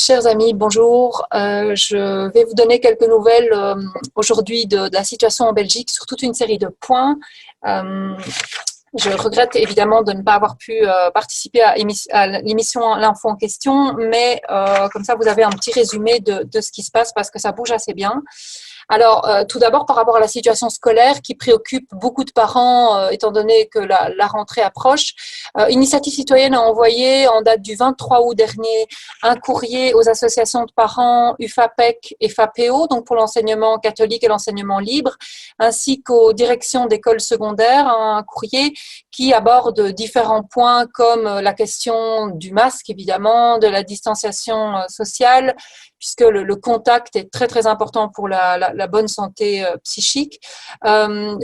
Chers amis, bonjour. Je vais vous donner quelques nouvelles aujourd'hui de la situation en Belgique sur toute une série de points. Je regrette évidemment de ne pas avoir pu participer à l'émission L'Info en question, mais comme ça vous avez un petit résumé de ce qui se passe parce que ça bouge assez bien. Alors, tout d'abord, par rapport à la situation scolaire qui préoccupe beaucoup de parents, étant donné que la rentrée approche, Initiative citoyenne a envoyé, en date du 23 août dernier, un courrier aux associations de parents UFAPEC et FAPEO, donc pour l'enseignement catholique et l'enseignement libre, ainsi qu'aux directions d'écoles secondaires, un courrier qui aborde différents points comme la question du masque, évidemment, de la distanciation sociale, puisque le contact est très très important pour la bonne santé psychique,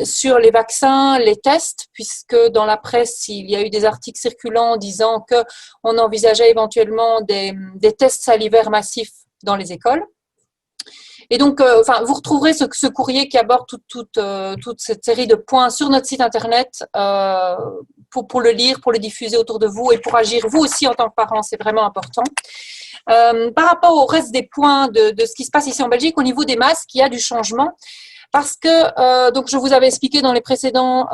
sur les vaccins, les tests, puisque dans la presse il y a eu des articles circulants disant qu'on envisageait éventuellement des tests salivaires massifs dans les écoles. Et donc, vous retrouverez ce courrier qui aborde toute cette série de points sur notre site internet pour le lire, pour le diffuser autour de vous et pour agir vous aussi en tant que parents, c'est vraiment important. Par rapport au reste des points de ce qui se passe ici en Belgique, au niveau des masques, il y a du changement. Parce que, donc je vous avais expliqué dans les précédentes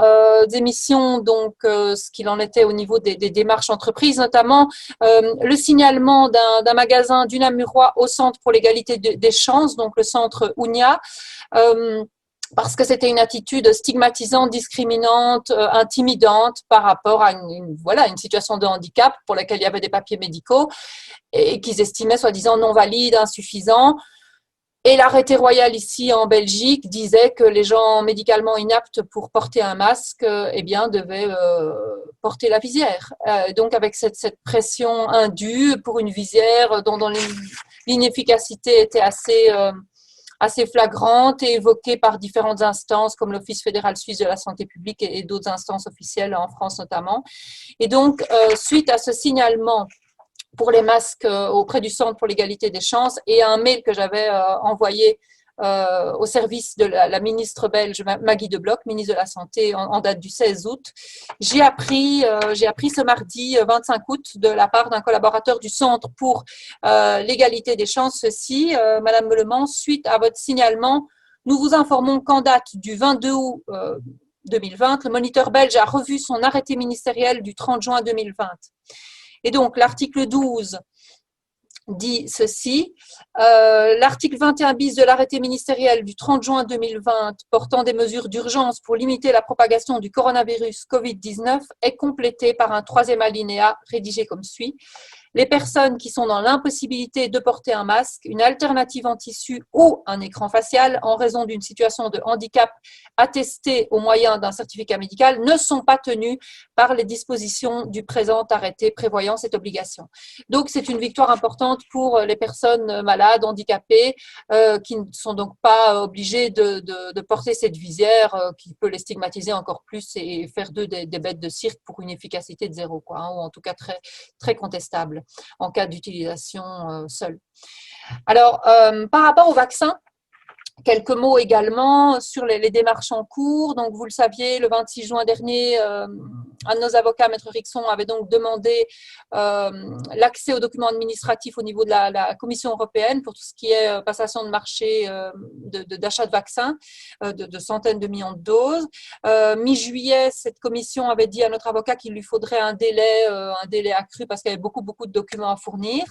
émissions ce qu'il en était au niveau des démarches entreprises, notamment le signalement d'un magasin du Namurois au Centre pour l'égalité des chances, donc le centre UNIA, parce que c'était une attitude stigmatisante, discriminante, intimidante par rapport à une situation de handicap pour laquelle il y avait des papiers médicaux et qu'ils estimaient soi-disant non valides, insuffisants. Et l'arrêté royal ici en Belgique disait que les gens médicalement inaptes pour porter un masque devaient porter la visière. Donc avec cette pression indue pour une visière dont l'inefficacité était assez flagrante et évoquée par différentes instances comme l'Office fédéral suisse de la santé publique et d'autres instances officielles en France notamment. Et donc, suite à ce signalement pour les masques auprès du Centre pour l'égalité des chances et un mail que j'avais envoyé au service de la ministre belge Maggie De Blok, ministre de la Santé, en date du 16 août. J'ai appris ce mardi 25 août de la part d'un collaborateur du Centre pour l'égalité des chances ceci, Madame Meulemans, suite à votre signalement, nous vous informons qu'en date du 22 août 2020, le moniteur belge a revu son arrêté ministériel du 30 juin 2020. Et donc, l'article 12 dit ceci, l'article 21 bis de l'arrêté ministériel du 30 juin 2020 portant des mesures d'urgence pour limiter la propagation du coronavirus Covid-19 est complété par un troisième alinéa rédigé comme suit. Les personnes qui sont dans l'impossibilité de porter un masque, une alternative en tissu ou un écran facial en raison d'une situation de handicap attestée au moyen d'un certificat médical ne sont pas tenues par les dispositions du présent arrêté prévoyant cette obligation. Donc, c'est une victoire importante pour les personnes malades, handicapées, qui ne sont donc pas obligées de porter cette visière qui peut les stigmatiser encore plus et faire d'eux des bêtes de cirque pour une efficacité de zéro, ou en tout cas très, très contestable en cas d'utilisation seule. Alors, par rapport au vaccin, quelques mots également sur les démarches en cours. Donc, vous le saviez, le 26 juin dernier, un de nos avocats, Maître Rixon, avait donc demandé l'accès aux documents administratifs au niveau de la Commission européenne pour tout ce qui est passation de marché d'achat de vaccins, de centaines de millions de doses. Mi-juillet, cette commission avait dit à notre avocat qu'il lui faudrait un délai accru parce qu'il y avait beaucoup de documents à fournir.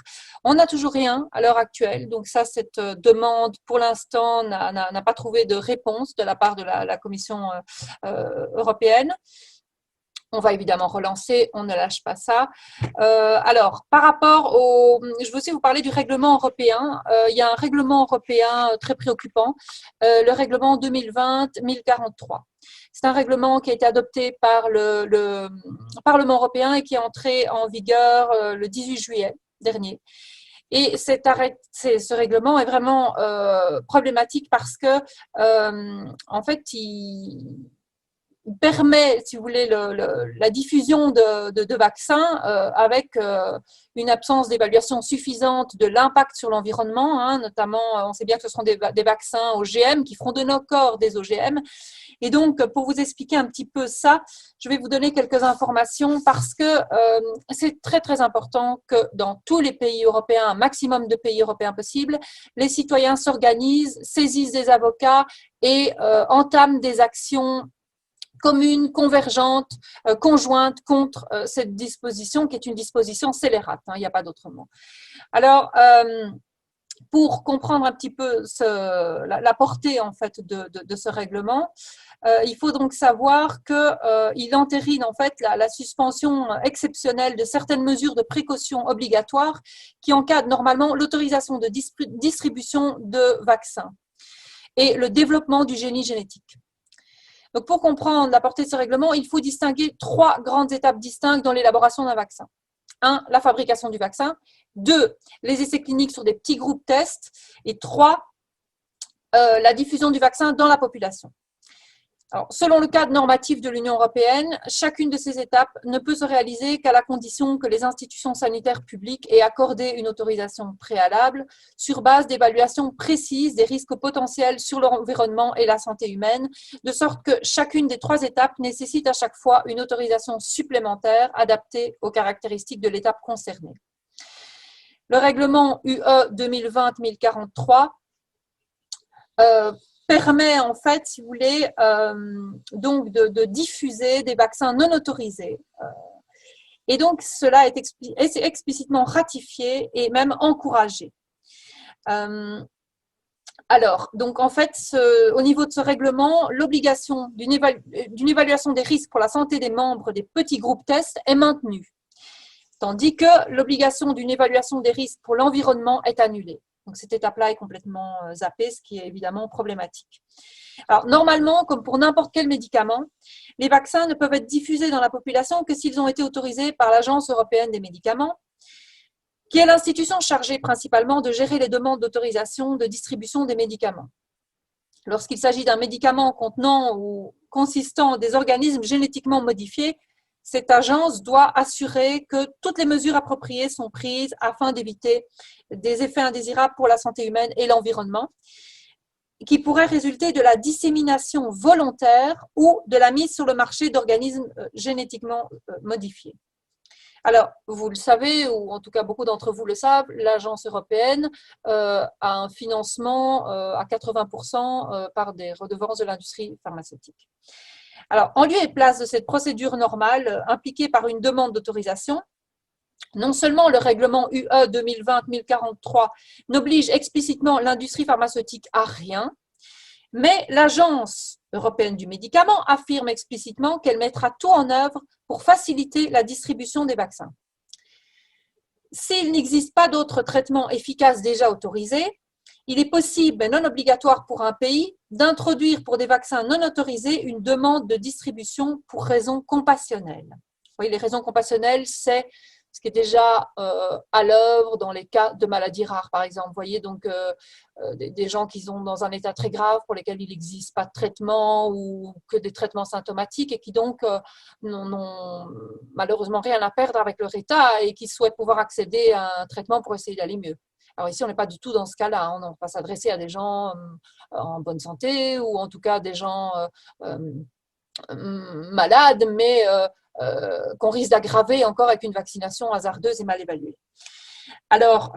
On n'a toujours rien à l'heure actuelle. Donc ça, cette demande, pour l'instant, n'a pas trouvé de réponse de la part de la Commission européenne. On va évidemment relancer, on ne lâche pas ça. Alors, par rapport je veux aussi vous parler du règlement européen. Il y a un règlement européen très préoccupant, le règlement 2020-1043. C'est un règlement qui a été adopté par le Parlement européen et qui est entré en vigueur le 18 juillet dernier. Et ce règlement est vraiment problématique parce que, en fait, il permet, si vous voulez, la diffusion de vaccins avec une absence d'évaluation suffisante de l'impact sur l'environnement, hein, notamment, on sait bien que ce seront des vaccins OGM qui feront de nos corps des OGM. Et donc, pour vous expliquer un petit peu ça, je vais vous donner quelques informations parce que c'est très, très important que dans tous les pays européens, un maximum de pays européens possible, les citoyens s'organisent, saisissent des avocats et entament des actions communes, convergentes, conjointes contre cette disposition qui est une disposition scélérate, hein, il n'y a pas d'autre mot. Alors, pour comprendre un petit peu la portée en fait de ce règlement, il faut donc savoir qu'il entérine en fait la suspension exceptionnelle de certaines mesures de précaution obligatoires qui encadrent normalement l'autorisation de distribution de vaccins et le développement du génie génétique. Donc, pour comprendre la portée de ce règlement, il faut distinguer 3 grandes étapes distinctes dans l'élaboration d'un vaccin. 1, la fabrication du vaccin. 2, les essais cliniques sur des petits groupes tests. Et 3, la diffusion du vaccin dans la population. Alors, selon le cadre normatif de l'Union européenne, chacune de ces étapes ne peut se réaliser qu'à la condition que les institutions sanitaires publiques aient accordé une autorisation préalable sur base d'évaluations précises des risques potentiels sur l'environnement et la santé humaine, de sorte que chacune des 3 étapes nécessite à chaque fois une autorisation supplémentaire adaptée aux caractéristiques de l'étape concernée. Le règlement UE 2020-1043 permet en fait, si vous voulez, donc de diffuser des vaccins non autorisés. Et donc, cela est explicitement ratifié et même encouragé. Alors, donc en fait, au niveau de ce règlement, l'obligation d'une évaluation des risques pour la santé des membres des petits groupes tests est maintenue, tandis que l'obligation d'une évaluation des risques pour l'environnement est annulée. Donc, cette étape-là est complètement zappée, ce qui est évidemment problématique. Alors, normalement, comme pour n'importe quel médicament, les vaccins ne peuvent être diffusés dans la population que s'ils ont été autorisés par l'Agence européenne des médicaments, qui est l'institution chargée principalement de gérer les demandes d'autorisation de distribution des médicaments. Lorsqu'il s'agit d'un médicament contenant ou consistant des organismes génétiquement modifiés, cette agence doit assurer que toutes les mesures appropriées sont prises afin d'éviter des effets indésirables pour la santé humaine et l'environnement, qui pourraient résulter de la dissémination volontaire ou de la mise sur le marché d'organismes génétiquement modifiés. Alors, vous le savez, ou en tout cas beaucoup d'entre vous le savent, l'Agence européenne a un financement à 80% par des redevances de l'industrie pharmaceutique. Alors, en lieu et place de cette procédure normale impliquée par une demande d'autorisation, non seulement le règlement UE 2020-1043 n'oblige explicitement l'industrie pharmaceutique à rien, mais l'Agence européenne du médicament affirme explicitement qu'elle mettra tout en œuvre pour faciliter la distribution des vaccins. S'il n'existe pas d'autres traitements efficaces déjà autorisés, il est possible, mais non obligatoire pour un pays, d'introduire pour des vaccins non autorisés une demande de distribution pour raisons compassionnelles. Vous voyez, les raisons compassionnelles, c'est ce qui est déjà à l'œuvre dans les cas de maladies rares, par exemple. Vous voyez, donc des gens qui sont dans un état très grave pour lesquels il n'existe pas de traitement ou que des traitements symptomatiques et qui donc n'ont malheureusement rien à perdre avec leur état et qui souhaitent pouvoir accéder à un traitement pour essayer d'aller mieux. Alors ici, on n'est pas du tout dans ce cas-là. Hein. On ne va pas s'adresser à des gens en bonne santé ou en tout cas des gens malades, mais qu'on risque d'aggraver encore avec une vaccination hasardeuse et mal évaluée. Alors,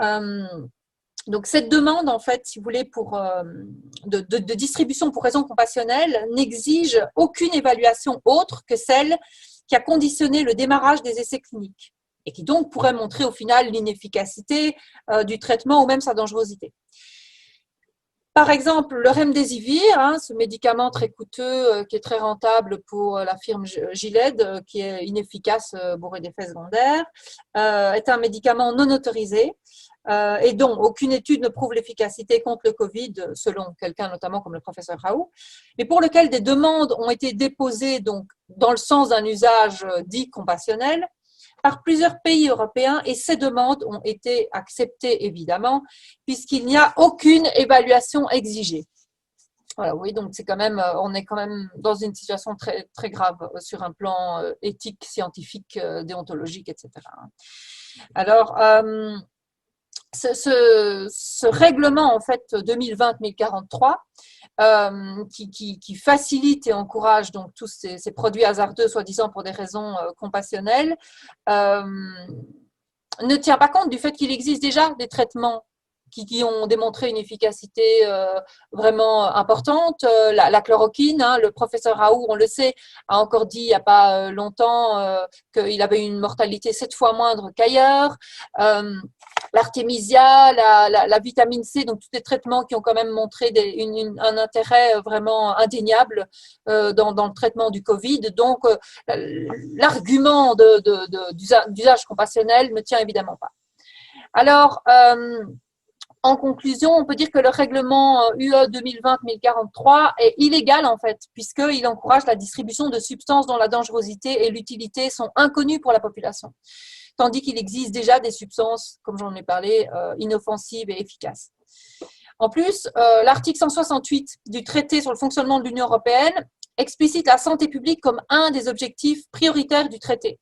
donc cette demande, en fait, si vous voulez, de distribution pour raison compassionnelle n'exige aucune évaluation autre que celle qui a conditionné le démarrage des essais cliniques et qui donc pourrait montrer au final l'inefficacité du traitement ou même sa dangerosité. Par exemple, le remdesivir, ce médicament très coûteux qui est très rentable pour la firme Gilead, qui est inefficace, bourré d'effets secondaires, est un médicament non autorisé et dont aucune étude ne prouve l'efficacité contre le Covid, selon quelqu'un notamment comme le professeur Raoult, mais pour lequel des demandes ont été déposées donc, dans le sens d'un usage dit compassionnel, par plusieurs pays européens et ces demandes ont été acceptées évidemment puisqu'il n'y a aucune évaluation exigée. Voilà, oui, donc c'est quand même, on est quand même dans une situation très, très grave sur un plan éthique, scientifique, déontologique, etc. Alors, ce règlement en fait 2020-1043 qui facilite et encourage donc tous ces produits hasardeux, soi-disant pour des raisons compassionnelles, euh, ne tient pas compte du fait qu'il existe déjà des traitements qui ont démontré une efficacité vraiment importante. La chloroquine, hein, le professeur Raoult, on le sait, a encore dit il n'y a pas longtemps qu'il avait une mortalité 7 fois moindre qu'ailleurs. L'artémisia, la vitamine C, donc tous les traitements qui ont quand même montré un intérêt vraiment indéniable dans le traitement du Covid. Donc, l'argument d'usage compassionnel ne tient évidemment pas. Alors, en conclusion, on peut dire que le règlement UE 2020-1043 est illégal en fait, puisqu'il encourage la distribution de substances dont la dangerosité et l'utilité sont inconnues pour la population, tandis qu'il existe déjà des substances, comme j'en ai parlé, inoffensives et efficaces. En plus, l'article 168 du traité sur le fonctionnement de l'Union européenne explicite la santé publique comme un des objectifs prioritaires du traité.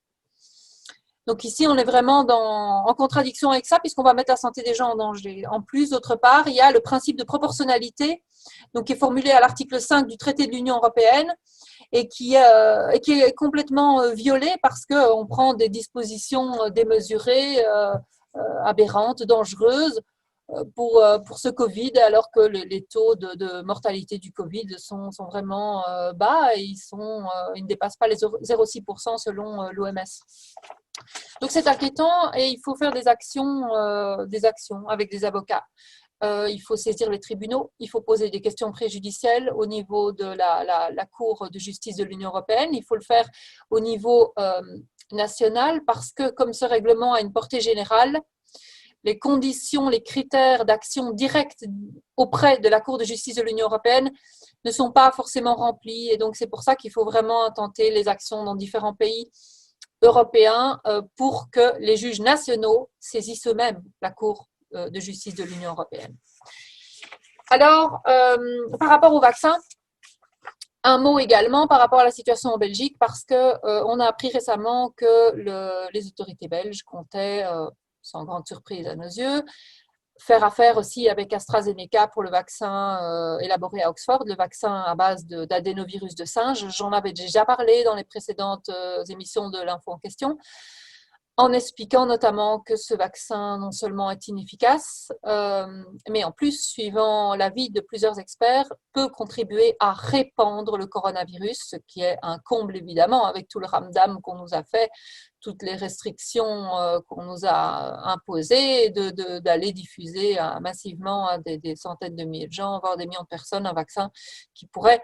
Donc ici, on est vraiment en contradiction avec ça, puisqu'on va mettre la santé des gens en danger. En plus, d'autre part, il y a le principe de proportionnalité, donc qui est formulé à l'article 5 du traité de l'Union européenne, et qui est complètement violé parce qu'on prend des dispositions démesurées, aberrantes, dangereuses pour ce Covid, alors que les taux de mortalité du Covid sont vraiment bas et ils ne dépassent pas les 0,6% selon l'OMS. Donc c'est inquiétant et il faut faire des actions avec des avocats. Il faut saisir les tribunaux, il faut poser des questions préjudicielles au niveau de la Cour de justice de l'Union européenne, il faut le faire au niveau national parce que comme ce règlement a une portée générale, les conditions, les critères d'action directe auprès de la Cour de justice de l'Union européenne ne sont pas forcément remplis et donc c'est pour ça qu'il faut vraiment intenter les actions dans différents pays européens pour que les juges nationaux saisissent eux-mêmes la Cour de justice de l'Union européenne. Alors, par rapport au vaccin, un mot également par rapport à la situation en Belgique, parce qu'on a appris récemment que les autorités belges comptaient, sans grande surprise à nos yeux, faire affaire aussi avec AstraZeneca pour le vaccin élaboré à Oxford, le vaccin à base d'adénovirus de singe. J'en avais déjà parlé dans les précédentes émissions de l'info en question, en expliquant notamment que ce vaccin non seulement est inefficace, mais en plus, suivant l'avis de plusieurs experts, peut contribuer à répandre le coronavirus, ce qui est un comble évidemment avec tout le ramdam qu'on nous a fait, toutes les restrictions qu'on nous a imposées, d'aller diffuser massivement à des centaines de milliers de gens, voire des millions de personnes, un vaccin qui pourrait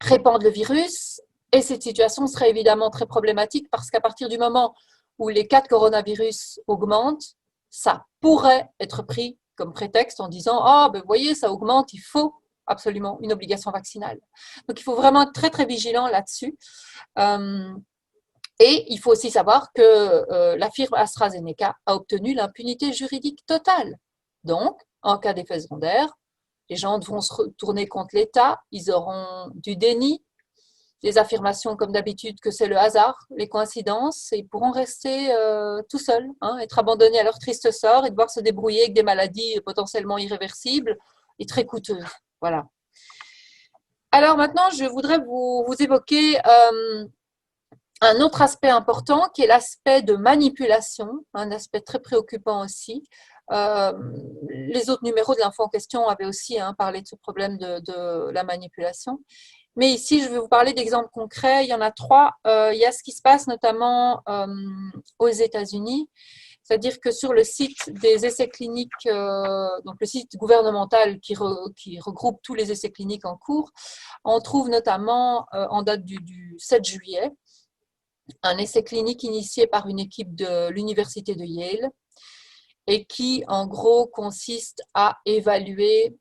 répandre le virus. Et cette situation serait évidemment très problématique parce qu'à partir du moment où les cas de coronavirus augmentent, ça pourrait être pris comme prétexte en disant « Ah, ben vous voyez, ça augmente, il faut absolument une obligation vaccinale. » Donc, il faut vraiment être très, très vigilant là-dessus. Et il faut aussi savoir que la firme AstraZeneca a obtenu l'impunité juridique totale. Donc, en cas d'effet secondaire, les gens vont se retourner contre l'État, ils auront du déni, des affirmations comme d'habitude que c'est le hasard, les coïncidences, et ils pourront rester tout seuls, être abandonnés à leur triste sort et devoir se débrouiller avec des maladies potentiellement irréversibles et très coûteuses. Voilà. Alors maintenant, je voudrais vous évoquer un autre aspect important qui est l'aspect de manipulation, un aspect très préoccupant aussi. Les autres numéros de l'info en question avaient aussi parlé de ce problème de la manipulation. Mais ici, je vais vous parler d'exemples concrets. Il y en a 3. Il y a ce qui se passe notamment aux États-Unis. C'est-à-dire que sur le site des essais cliniques, donc le site gouvernemental qui regroupe tous les essais cliniques en cours, on trouve notamment, en date du 7 juillet, un essai clinique initié par une équipe de l'université de Yale et qui, en gros, consiste à évaluer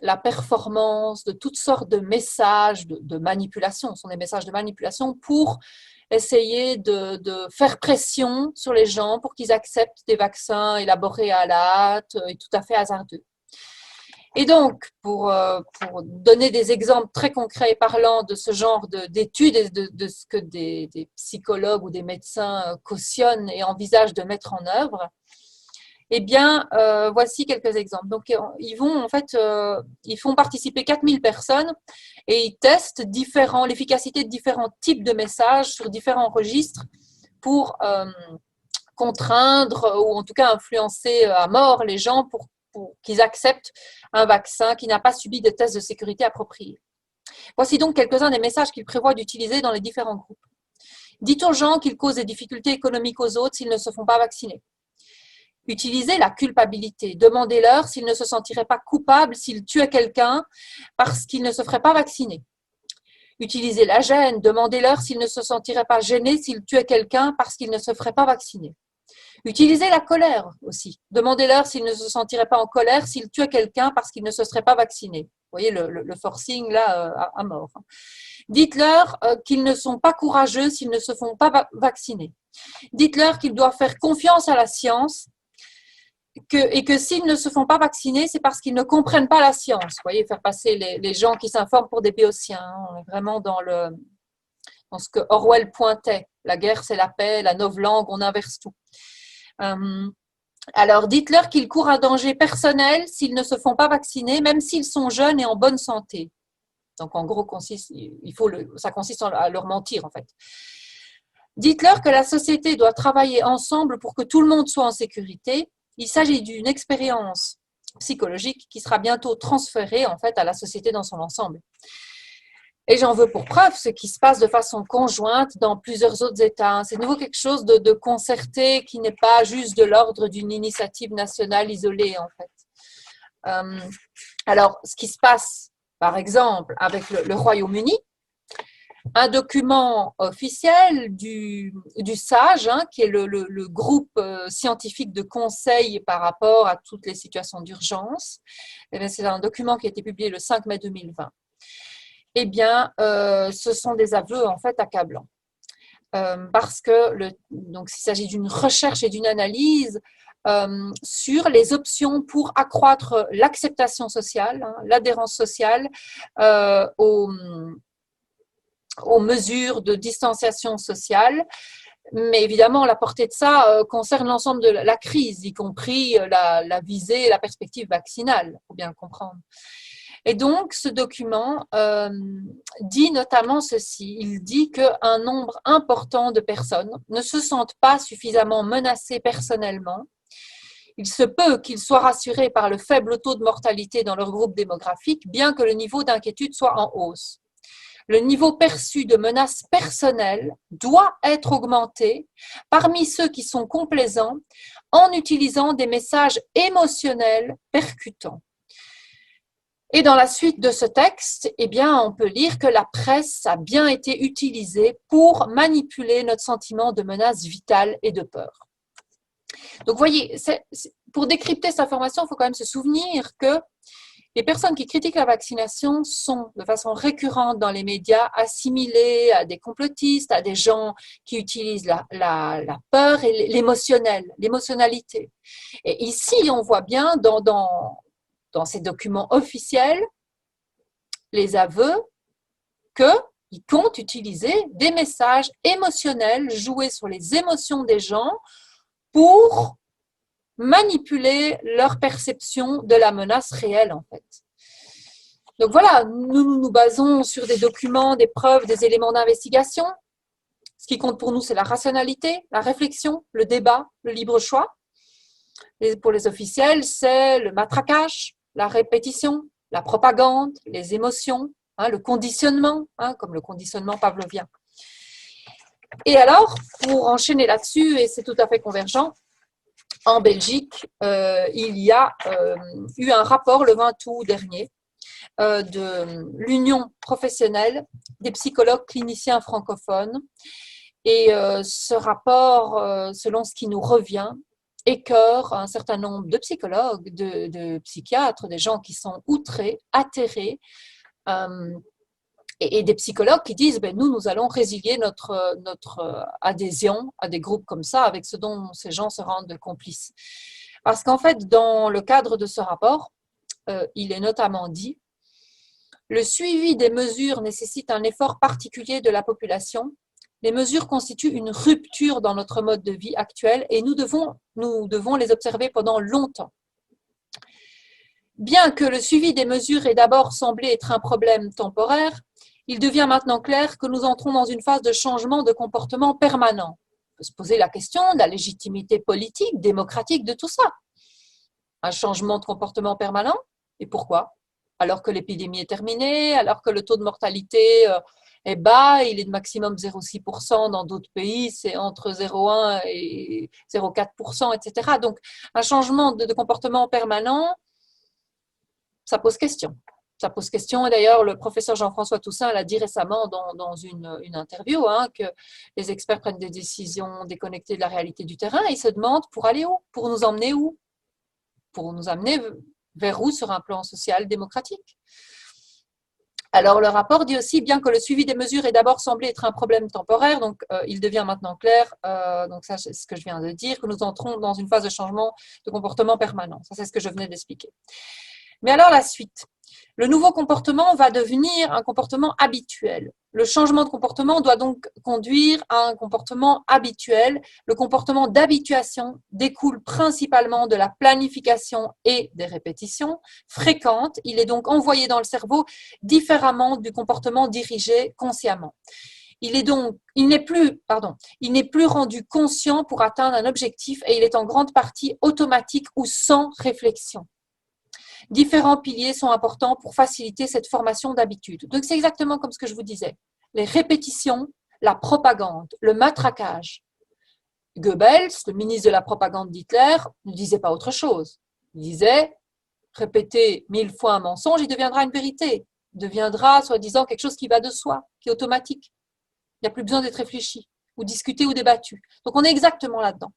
la performance de toutes sortes de messages de manipulation, ce sont des messages de manipulation pour essayer de faire pression sur les gens pour qu'ils acceptent des vaccins élaborés à la hâte et tout à fait hasardeux. Et donc, pour donner des exemples très concrets et parlants de ce genre d'études et de ce que des psychologues ou des médecins cautionnent et envisagent de mettre en œuvre, eh bien, voici quelques exemples. Donc, ils font participer 4000 personnes et ils testent l'efficacité de différents types de messages sur différents registres pour contraindre ou en tout cas influencer à mort les gens pour qu'ils acceptent un vaccin qui n'a pas subi de tests de sécurité appropriés. Voici donc quelques-uns des messages qu'il prévoit d'utiliser dans les différents groupes. Dites aux gens qu'ils causent des difficultés économiques aux autres s'ils ne se font pas vacciner. Utilisez la culpabilité. Demandez-leur s'ils ne se sentiraient pas coupables s'ils tuaient quelqu'un parce qu'ils ne se feraient pas vacciner. Utilisez la gêne. Demandez-leur s'ils ne se sentiraient pas gênés s'ils tuaient quelqu'un parce qu'ils ne se feraient pas vacciner. Utilisez la colère aussi. Demandez-leur s'ils ne se sentiraient pas en colère s'ils tuaient quelqu'un parce qu'ils ne se seraient pas vaccinés. Vous voyez le forcing là à mort. Dites-leur qu'ils ne sont pas courageux s'ils ne se font pas vacciner. Dites-leur qu'ils doivent faire confiance à la science et que s'ils ne se font pas vacciner, c'est parce qu'ils ne comprennent pas la science. Vous voyez, faire passer les gens qui s'informent pour des béotiens. On est vraiment dans ce que Orwell pointait. La guerre, c'est la paix, la novlangue, on inverse tout. Alors, dites-leur qu'ils courent un danger personnel s'ils ne se font pas vacciner, même s'ils sont jeunes et en bonne santé. Donc, en gros, ça consiste à leur mentir, en fait. Dites-leur que la société doit travailler ensemble pour que tout le monde soit en sécurité. Il s'agit d'une expérience psychologique qui sera bientôt transférée, en fait, à la société dans son ensemble. Et j'en veux pour preuve ce qui se passe de façon conjointe dans plusieurs autres États. C'est de nouveau quelque chose de concerté qui n'est pas juste de l'ordre d'une initiative nationale isolée, en fait. Alors, ce qui se passe, par exemple, avec le Royaume-Uni, un document officiel du SAGE, qui est le groupe scientifique de conseil par rapport à toutes les situations d'urgence. C'est un document qui a été publié le 5 mai 2020. Eh bien, ce sont des aveux en fait accablants. Parce que donc, il s'agit d'une recherche et d'une analyse sur les options pour accroître l'acceptation sociale, l'adhérence sociale aux mesures de distanciation sociale. Mais évidemment, la portée de ça concerne l'ensemble de la crise, y compris la visée et la perspective vaccinale, il faut bien le comprendre. Et donc, ce document dit notamment ceci. Il dit qu'un nombre important de personnes ne se sentent pas suffisamment menacées personnellement. Il se peut qu'ils soient rassurés par le faible taux de mortalité dans leur groupe démographique, bien que le niveau d'inquiétude soit en hausse. Le niveau perçu de menace personnelle doit être augmenté parmi ceux qui sont complaisants en utilisant des messages émotionnels percutants. Et dans la suite de ce texte, eh bien, on peut lire que la presse a bien été utilisée pour manipuler notre sentiment de menace vitale et de peur. Donc, vous voyez, pour décrypter cette information, il faut quand même se souvenir que les personnes qui critiquent la vaccination sont de façon récurrente dans les médias assimilées à des complotistes, à des gens qui utilisent la peur et l'émotionnalité. Et ici, on voit bien dans ces documents officiels les aveux qu'ils comptent utiliser des messages émotionnels, jouer sur les émotions des gens pour manipuler leur perception de la menace réelle, en fait. Donc voilà, nous nous basons sur des documents, des preuves, des éléments d'investigation. Ce qui compte pour nous, c'est la rationalité, la réflexion, le débat, le libre choix. Et pour les officiels, c'est le matraquage, la répétition, la propagande, les émotions, le conditionnement, comme le conditionnement pavlovien. Et alors, pour enchaîner là-dessus, et c'est tout à fait convergent, en Belgique, il y a eu un rapport le 20 août dernier de l'Union professionnelle des psychologues cliniciens francophones. Et ce rapport, selon ce qui nous revient, écœure un certain nombre de psychologues, de psychiatres, des gens qui sont outrés, atterrés, et des psychologues qui disent nous allons résilier notre adhésion à des groupes comme ça, avec ce dont ces gens se rendent complices. Parce qu'en fait, dans le cadre de ce rapport, il est notamment dit: le suivi des mesures nécessite un effort particulier de la population. Les mesures constituent une rupture dans notre mode de vie actuel et nous devons les observer pendant longtemps. Bien que le suivi des mesures ait d'abord semblé être un problème temporaire, il devient maintenant clair que nous entrons dans une phase de changement de comportement permanent. On peut se poser la question de la légitimité politique, démocratique de tout ça. Un changement de comportement permanent? Et pourquoi? Alors que l'épidémie est terminée, alors que le taux de mortalité est bas, il est de maximum 0,6%, dans d'autres pays c'est entre 0,1 et 0,4%, etc. Donc un changement de comportement permanent, ça pose question. Ça pose question, et d'ailleurs le professeur Jean-François Toussaint l'a dit récemment dans une interview, que les experts prennent des décisions déconnectées de la réalité du terrain. Ils se demandent pour aller où? Pour nous emmener où? Pour nous amener vers où sur un plan social démocratique? Alors le rapport dit aussi, bien que le suivi des mesures ait d'abord semblé être un problème temporaire, donc il devient maintenant clair, donc ça c'est ce que je viens de dire, que nous entrons dans une phase de changement de comportement permanent. Ça c'est ce que je venais d'expliquer. Mais alors la suite. Le nouveau comportement va devenir un comportement habituel. Le changement de comportement doit donc conduire à un comportement habituel. Le comportement d'habituation découle principalement de la planification et des répétitions fréquentes. Il est donc envoyé dans le cerveau différemment du comportement dirigé consciemment. Il n'est plus rendu conscient pour atteindre un objectif et il est en grande partie automatique ou sans réflexion. Différents piliers sont importants pour faciliter cette formation d'habitude. Donc, c'est exactement comme ce que je vous disais. Les répétitions, la propagande, le matraquage. Goebbels, le ministre de la propagande d'Hitler, ne disait pas autre chose. Il disait, répétez 1000 fois un mensonge, il deviendra une vérité. Il deviendra, soi-disant, quelque chose qui va de soi, qui est automatique. Il n'y a plus besoin d'être réfléchi, ou discuté, ou débattu. Donc, on est exactement là-dedans.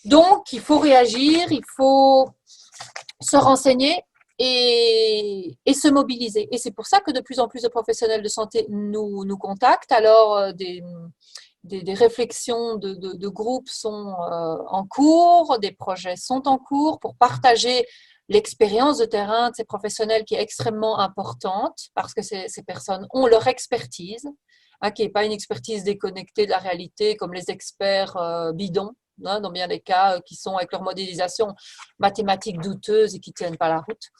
Donc, il faut réagir, il faut se renseigner et se mobiliser. Et c'est pour ça que de plus en plus de professionnels de santé nous contactent. Alors, des réflexions de groupes sont en cours, des projets sont en cours pour partager l'expérience de terrain de ces professionnels qui est extrêmement importante parce que ces personnes ont leur expertise, qui n'est pas une expertise déconnectée de la réalité comme les experts bidons, dans bien des cas, qui sont avec leur modélisation mathématique douteuse et qui ne tiennent pas la route.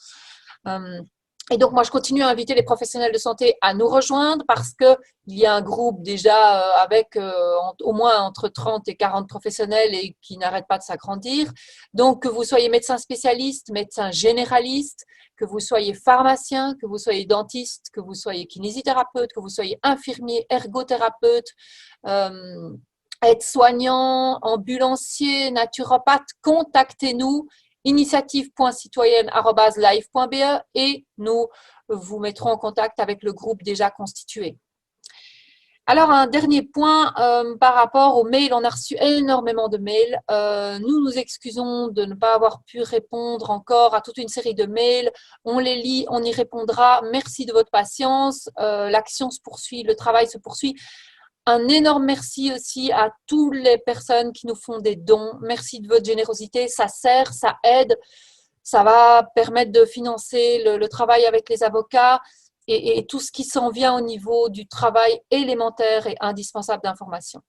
Et donc, moi, je continue à inviter les professionnels de santé à nous rejoindre parce qu'il y a un groupe déjà avec au moins entre 30 et 40 professionnels et qui n'arrête pas de s'agrandir. Donc, que vous soyez médecin spécialiste, médecin généraliste, que vous soyez pharmacien, que vous soyez dentiste, que vous soyez kinésithérapeute, que vous soyez infirmier, ergothérapeute, aide-soignant, ambulancier, naturopathe, contactez-nous, initiative.citoyenne@live.be et nous vous mettrons en contact avec le groupe déjà constitué. Alors, un dernier point par rapport aux mails. On a reçu énormément de mails. Nous nous excusons de ne pas avoir pu répondre encore à toute une série de mails. On les lit, on y répondra. Merci de votre patience. L'action se poursuit, le travail se poursuit. Un énorme merci aussi à toutes les personnes qui nous font des dons. Merci de votre générosité. Ça sert, ça aide. Ça va permettre de financer le travail avec les avocats et tout ce qui s'en vient au niveau du travail élémentaire et indispensable d'information.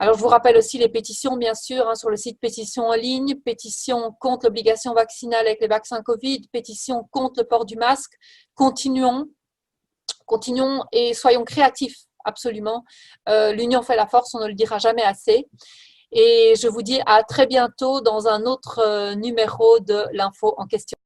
Alors, je vous rappelle aussi les pétitions, bien sûr, sur le site pétition en ligne, pétition contre l'obligation vaccinale avec les vaccins Covid, pétition contre le port du masque. Continuons et soyons créatifs. Absolument. L'union fait la force, on ne le dira jamais assez. Et je vous dis à très bientôt dans un autre numéro de l'info en question.